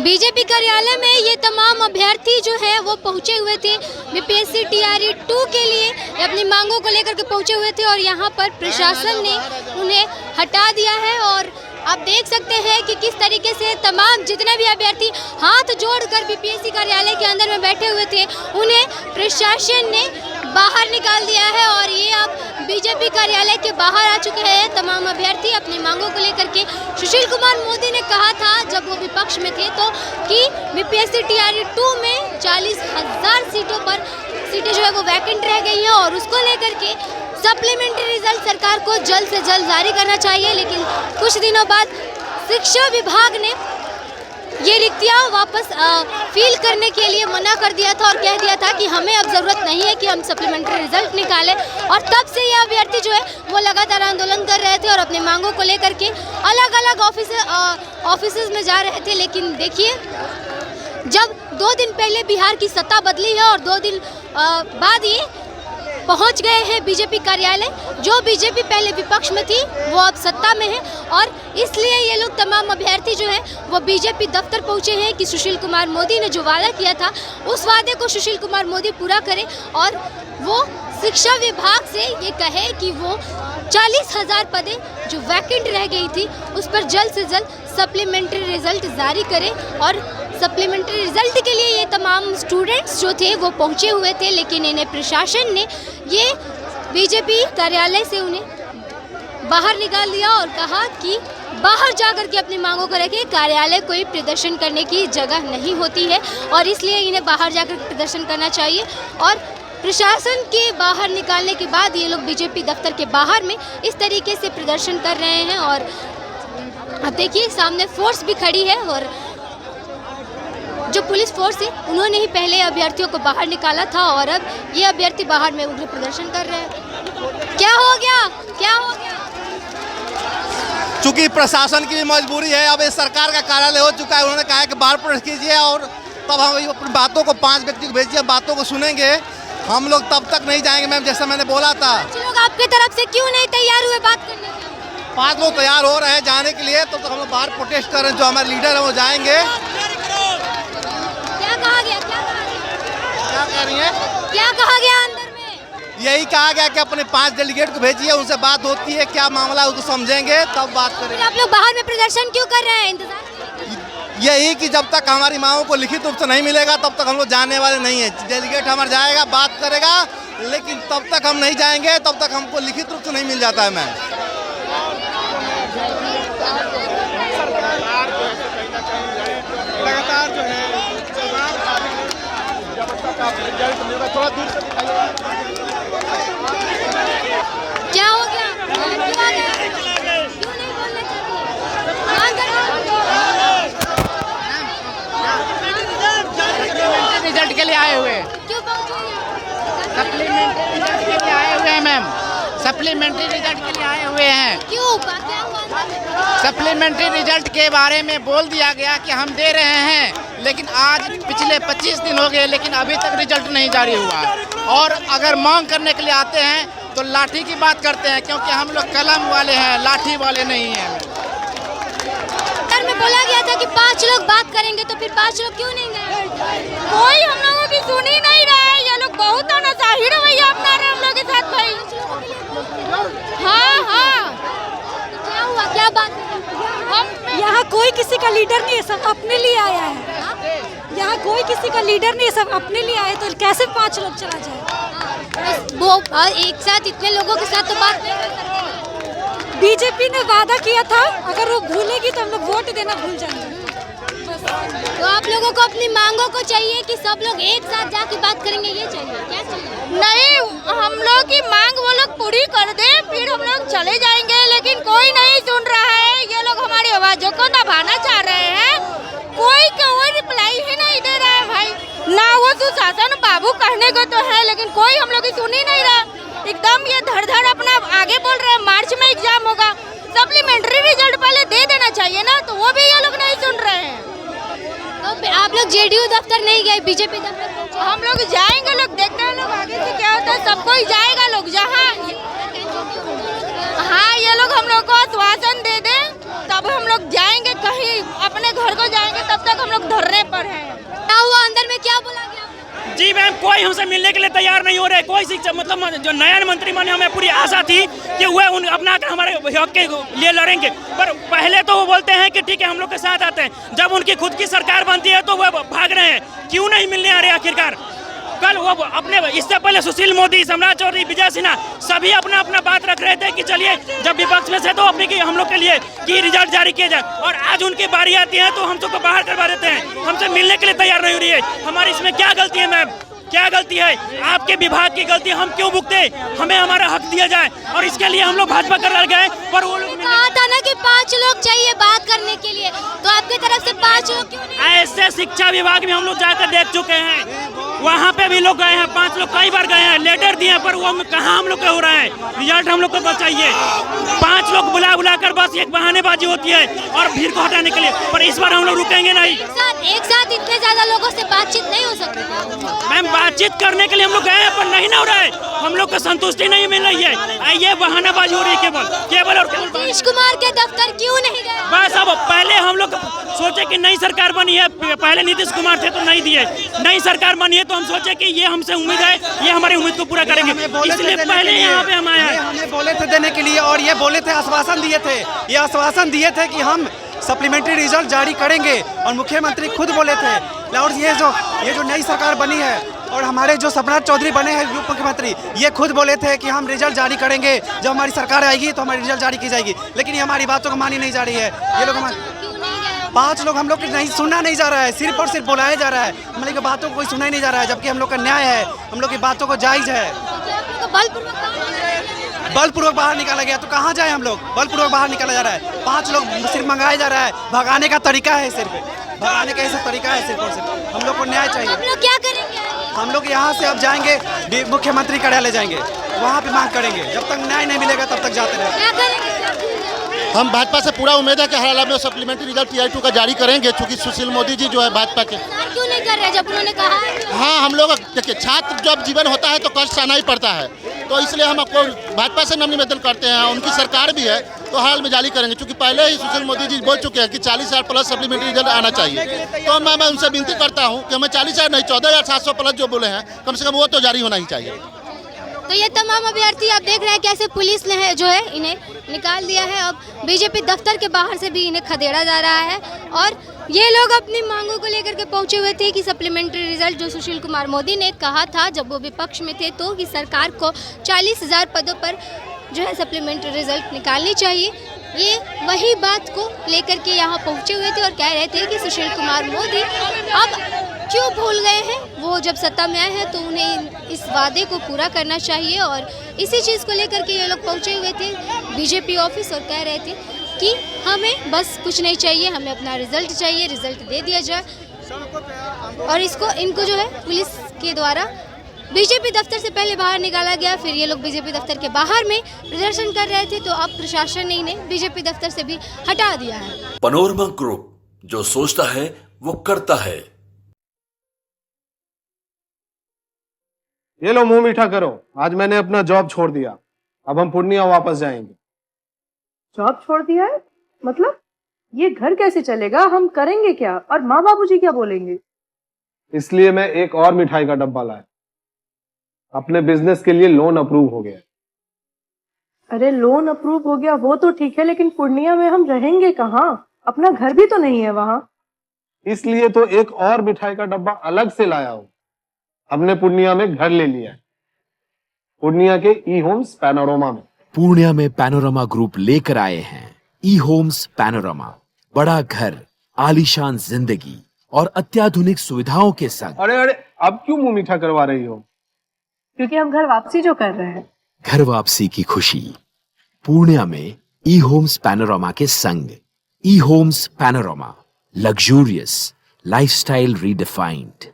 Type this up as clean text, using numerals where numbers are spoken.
BJP कार्यालय में ये तमाम अभ्यर्थी जो है वो पहुंचे हुए थे बीपीएससी टीआरई 2 के लिए अपनी मांगों को लेकर के पहुंचे हुए थे और यहाँ पर प्रशासन ने उन्हें हटा दिया है। और आप देख सकते हैं कि किस तरीके से तमाम जितने भी अभ्यर्थी हाथ जोड़कर बीपीएससी कार्यालय के अंदर में बैठे हुए थे उन्हें प्रशासन ने बाहर निकाल दिया है। और ये आप बीजेपी कार्यालय के बाहर आ चुके हैं तमाम अभ्यर्थी अपनी मांगों को लेकर के। सुशील कुमार मोदी ने कहा था जब वो विपक्ष में थे तो कि बीपीएससी टीआरई 2 में 40,000 सीटें जो है वो वैकेंट रह गई हैं और उसको लेकर के सप्लीमेंट्री रिजल्ट सरकार को जल्द से जल्द जारी करना चाहिए। लेकिन कुछ दिनों बाद शिक्षा विभाग ने ये रिक्तियाँ वापस फिल करने के लिए मना कर दिया था और कह दिया था कि हमें अब ज़रूरत नहीं है कि हम सप्लीमेंट्री रिजल्ट निकालें। और तब से ये अभ्यर्थी जो है वो लगातार आंदोलन कर रहे थे और अपनी मांगों को लेकर के अलग अलग ऑफिसेज में जा रहे थे। लेकिन देखिए जब 2 दिन पहले बिहार की सत्ता बदली है और 2 दिन बाद ये पहुंच गए हैं बीजेपी कार्यालय। जो बीजेपी पहले विपक्ष में थी वो अब सत्ता में है और इसलिए ये लोग तमाम अभ्यर्थी जो हैं वो बीजेपी दफ्तर पहुंचे हैं कि सुशील कुमार मोदी ने जो वादा किया था उस वादे को सुशील कुमार मोदी पूरा करें और वो शिक्षा विभाग से ये कहे कि वो 40,000 पदें जो वैकेंट रह गई थी उस पर जल्द से जल्द सप्लीमेंट्री रिजल्ट जारी करें। और सप्लीमेंट्री रिजल्ट के लिए ये तमाम स्टूडेंट्स जो थे वो पहुंचे हुए थे लेकिन इन्हें प्रशासन ने ये बीजेपी कार्यालय से उन्हें बाहर निकाल दिया और कहा कि बाहर जाकर के अपनी मांगों को रखें। कार्यालय कोई प्रदर्शन करने की जगह नहीं होती है और इसलिए इन्हें बाहर जाकर प्रदर्शन करना चाहिए। और प्रशासन के बाहर निकालने के बाद ये लोग बीजेपी दफ्तर के बाहर में इस तरीके से प्रदर्शन कर रहे हैं। और अब देखिए सामने फोर्स भी खड़ी है और जो पुलिस फोर्स है उन्होंने ही पहले अभ्यर्थियों को बाहर निकाला था और अब ये अभ्यर्थी बाहर में उग्र प्रदर्शन कर रहे हैं। क्या हो गया, क्या हो गया? चूंकि प्रशासन की भी मजबूरी है, अब ये सरकार का कार्यालय हो चुका है, उन्होंने कहा है कि बाहर प्रोटेस्ट कीजिए और तब हम अपनी बातों को 5 व्यक्ति को भेजिए, बातों को सुनेंगे। हम लोग तब तक नहीं जाएंगे मैम, जैसा मैंने बोला था। लोग आपकी तरफ से क्यों नहीं तैयार हुए बात करने के? 5 लोग तैयार हो रहे हैं जाने के लिए, तो हम लोग बाहर प्रोटेस्ट कर रहे हैं। जो हमारे लीडर है वो जाएंगे। क्या कहा गया, क्या कहा गया? क्या कह रही है? क्या कहा गया अंदर में? यही कहा गया कि अपने 5 डेलीगेट को भेजिए, उनसे बात होती है, क्या मामला है उसको समझेंगे तब बात करेंगे। आप लोग बाहर में प्रदर्शन क्यों कर रहे हैं? इंतजार यही कि जब तक हमारी मांगों को लिखित रूप से नहीं मिलेगा तब तक हम लोग जाने वाले नहीं है। डेलीगेट हमारा जाएगा, बात करेगा, लेकिन तब तक हम नहीं जाएंगे तब तक हमको लिखित रूप से नहीं मिल जाता है मैम। लगातार जो है थोड़ा दूर से क्या हो गया? क्यों नहीं बोलना चाहिए? रिजल्ट के लिए आए हुए हैं। क्यों पहुंचे? सप्लीमेंट्री रिजल्ट के लिए आए हुए हैं मैम, सप्लीमेंट्री रिजल्ट के लिए आए हुए हैं। क्यों? क्या हुआ? सप्लीमेंट्री रिजल्ट के बारे में बोल दिया गया कि हम दे रहे हैं, लेकिन आज पिछले 25 दिन हो गए लेकिन अभी तक रिजल्ट नहीं जारी हुआ। और अगर मांग करने के लिए आते हैं तो लाठी की बात करते हैं, क्योंकि हम लोग कलम वाले हैं, लाठी वाले नहीं हैं। में बोला गया था कि 5 लोग बात करेंगे, तो फिर 5 लोग क्यों नहीं गए? कोई हम लोगों की सुन ही नहीं रहा है। ये लोग बहुत अनासाही रवैया अपना रहे हम लोग के साथ भाई। हाँ हाँ, क्या हुआ, क्या बात? हम यहाँ कोई किसी का लीडर नहीं है, सब अपने लिए आया है। यहाँ कोई किसी का लीडर नहीं है, सब अपने लिए आए, तो कैसे 5 लोग चला जाए? वो एक साथ इतने लोगों के साथ तो बात नहीं कर सकते। बीजेपी ने वादा किया था, अगर वो भूलेगी तो हम लोग वोट देना भूल जाएंगे। तो आप लोगों को अपनी मांगों को चाहिए कि सब लोग एक साथ जाके बात करेंगे, ये चाहिए? क्या चाहिए? नहीं, हम लोग की मांग वो लोग पूरी कर दे फिर हम लोग चले जाएंगे, लेकिन कोई नहीं सुन रहा है। ये लोग हमारी आवाजों को दबाना चाह रहे हैं, कोई रिप्लाई ही नहीं दे रहा है भाई। ना वो सुशासन बाबू कहने को तो है लेकिन कोई हम लोग की सुन ही नहीं रहा। एकदम ये धड़ अपना आगे बोल रहे हैं, मार्च में एग्जाम होगा, सप्लीमेंट्री रिजल्ट पहले दे देना चाहिए ना, तो वो भी ये लोग नहीं सुन रहे हैं। तो आप लोग जेडीयू दफ्तर नहीं गए, बीजेपी दफ्तर? हम लोग जाएंगे, लोग देखते हैं लोग आगे से क्या होता है, सब कोई जाएगा लोग जहाँ। हाँ, ये लोग हम लोग को आश्वासन दे दें तब हम लोग जाएंगे कहीं अपने घर को जाएंगे, तब तक हम लोग धरने पर हैं। क्या हुआ अंदर में, क्या बोला गया? जी मैम, कोई हमसे मिलने के लिए तैयार नहीं हो रहे। कोई शिक्षा मतलब जो नया मंत्री बने, हमें पूरी आशा थी कि वह उन अपना हमारे हक के लिए लड़ेंगे, पर पहले तो वो बोलते हैं कि ठीक है हम लोग के साथ आते हैं, जब उनकी खुद की सरकार बनती है तो वह भाग रहे हैं। क्यों नहीं मिलने आ रहे आखिरकार? कल वो अपने, इससे पहले सुशील मोदी, सम्राट चौधरी, विजय सिन्हा सभी अपना अपना बात रख रहे थे कि चलिए जब विपक्ष में से तो अपने की हम लोग के लिए की रिजल्ट जारी किया जाए, और आज उनकी बारी आती है तो हम सबको बाहर करवा देते हैं। हमसे मिलने के लिए तैयार नहीं हो रही है। हमारी इसमें क्या गलती है मैम? क्या गलती है? आपके विभाग की गलती, हम क्यों भुगते? हमें हमारा हक दिया जाए, और इसके लिए हम लोग भाजपा कर गए। पर वो लोग कहा था ना कि 5 लोग चाहिए बात करने के लिए, तो आपकी तरफ से 5 लोग क्यों नहीं? ऐसे शिक्षा विभाग में हम लोग जाकर देख चुके हैं, वहाँ पे भी लोग गए हैं, 5 लोग कई बार गए हैं, लेटर दिए, पर वो कहाँ हम लोग का हो रहा है? रिजल्ट हम लोग को बस चाहिए। 5 लोग बुला कर बस एक बहानेबाजी होती है और भीड़ को हटाने के लिए, पर इस बार हम लोग रुकेंगे नहीं। एक साथ इतने ज्यादा लोगों से बातचीत नहीं हो सकती। मैम, बातचीत करने के लिए हम लोग गए हैं, पर नहीं ना हो रहा है। हम लोग को संतुष्टि नहीं मिल रही है, ये बहानाबाजी हो रही है केवल और केवल। नीतीश कुमार के दफ्तर क्यों नहीं गए? बस अब पहले हम लोग सोचे कि नई सरकार बनी है, पहले नीतीश कुमार थे तो नहीं दिए, नई सरकार बनी है तो हम सोचे कि ये हमसे उम्मीद है, ये हमारी उम्मीद को पूरा करेंगे, इसलिए पहले यहाँ पे हम आए हैं। हमें बोले थे देने के लिए, और ये बोले थे, आश्वासन दिए थे, ये आश्वासन दिए थे कि हम सप्लीमेंट्री रिजल्ट जारी करेंगे, और मुख्यमंत्री खुद बोले थे। और ये जो नई सरकार बनी है और हमारे जो सम्राट चौधरी बने हैं उप मुख्यमंत्री, ये खुद बोले थे कि हम रिजल्ट जारी करेंगे, जब हमारी सरकार आएगी तो हमारी रिजल्ट जारी की जाएगी, लेकिन ये हमारी बातों को मानी नहीं जा रही है। ये लोग हमारे 5 लोग हम लोग नहीं सुनना नहीं जा रहा है, सिर्फ और सिर्फ बुलाया जा रहा है, हम लोग की बातों को कोई सुना ही नहीं जा रहा है, जबकि हम लोग का न्याय है, हम लोग की बातों को जायज है। बलपूर्वक बाहर निकाला गया तो कहाँ जाए हम लोग? बलपूर्वक बाहर निकाला जा रहा है, 5 लोग सिर्फ मंगाया जा रहा है, भगाने का तरीका है, सिर्फ भगाने का ऐसा तरीका है सिर्फ और सिर्फ। हम लोग को न्याय चाहिए। आप लोग क्या करेंगे? हम लोग यहाँ से अब जाएंगे, मुख्यमंत्री कार्यालय जाएंगे, वहाँ पे मांग करेंगे, जब तक न्याय नहीं मिलेगा तब तक जाते रहेंगे। क्या करेंगे? हम भाजपा से पूरा उम्मीद है कि हर हाल में सप्लीमेंट्री रिजल्ट TI2 का जारी करेंगे, क्योंकि सुशील मोदी जी जो है भाजपा के। क्यों नहीं कर रहे जब उन्होंने कहा है? हाँ, हम लोग देखिए, छात्र जब जीवन होता है तो कष्ट सहना ही पड़ता है, तो इसलिए हम आपको भाजपा से निवेदन करते हैं, उनकी सरकार भी है तो हाल में जारी करेंगे, क्योंकि पहले ही सुशील मोदी जी बोल चुके हैं कि 40,000 प्लस सप्लीमेंट्री रिजल्ट आना चाहिए। तो मैं उनसे विनती करता हूँ कि हमें 40,000 नहीं 14,700 प्लस जो बोले हैं, कम से कम वो तो जारी होना ही चाहिए। तो ये तमाम अभ्यर्थी आप देख रहे हैं कैसे पुलिस ने जो है इन्हें निकाल दिया है। अब बीजेपी दफ्तर के बाहर से भी इन्हें खदेड़ा जा रहा है, और ये लोग अपनी मांगों को लेकर के पहुंचे हुए थे कि सप्लीमेंट्री रिजल्ट जो सुशील कुमार मोदी ने कहा था जब वो विपक्ष में थे, तो कि सरकार को 40,000 पदों पर जो है सप्लीमेंट्री रिजल्ट निकालनी चाहिए। ये वही बात को लेकर के यहाँ पहुँचे हुए थे और कह रहे थे कि सुशील कुमार मोदी अब क्यों भूल गए हैं, वो जब सत्ता में आए हैं तो उन्हें इस वादे को पूरा करना चाहिए। और इसी चीज़ को लेकर के ये लोग पहुँचे हुए थे बीजेपी ऑफिस और कह रहे थे कि हमें बस कुछ नहीं चाहिए, हमें अपना रिजल्ट चाहिए, रिजल्ट दे दिया जाए। और इनको जो है पुलिस के द्वारा बीजेपी दफ्तर से पहले बाहर निकाला गया, फिर ये लोग बीजेपी दफ्तर के बाहर में प्रदर्शन कर रहे थे, तो अब प्रशासन ने इन्हें बीजेपी दफ्तर से भी हटा दिया है। पैनोरमा ग्रुप, जो सोचता है वो करता है। ये लो मुंह मीठा करो, आज मैंने अपना जॉब छोड़ दिया, अब हम पूर्णिया वापस जाएंगे। जॉब छोड़ दिया है? मतलब ये घर कैसे चलेगा, हम करेंगे क्या, और माँ बाबूजी क्या बोलेंगे? इसलिए मैं एक और मिठाई का डब्बा लाया, अपने बिजनेस के लिए लोन अप्रूव हो गया। अरे लोन अप्रूव हो गया वो तो ठीक है, लेकिन पूर्णिया में हम रहेंगे कहाँ? अपना घर भी तो नहीं है वहाँ। इसलिए तो एक और मिठाई का डब्बा अलग से लाया हूँ, हमने पूर्णिया में घर ले लिया है, पूर्णिया के ई होम्स पैनोरमा में। पूर्णिया में पैनोरमा ग्रुप लेकर आए हैं ई होम्स पैनोरमा, बड़ा घर, आलीशान जिंदगी और अत्याधुनिक सुविधाओं के संग। अरे अब क्यों मुंह मीठा करवा रही हो? क्योंकि हम घर वापसी जो कर रहे हैं। घर वापसी की खुशी पूर्णिया में ई होम्स पैनोरमा के संग। E homes panorama, luxurious lifestyle redefined.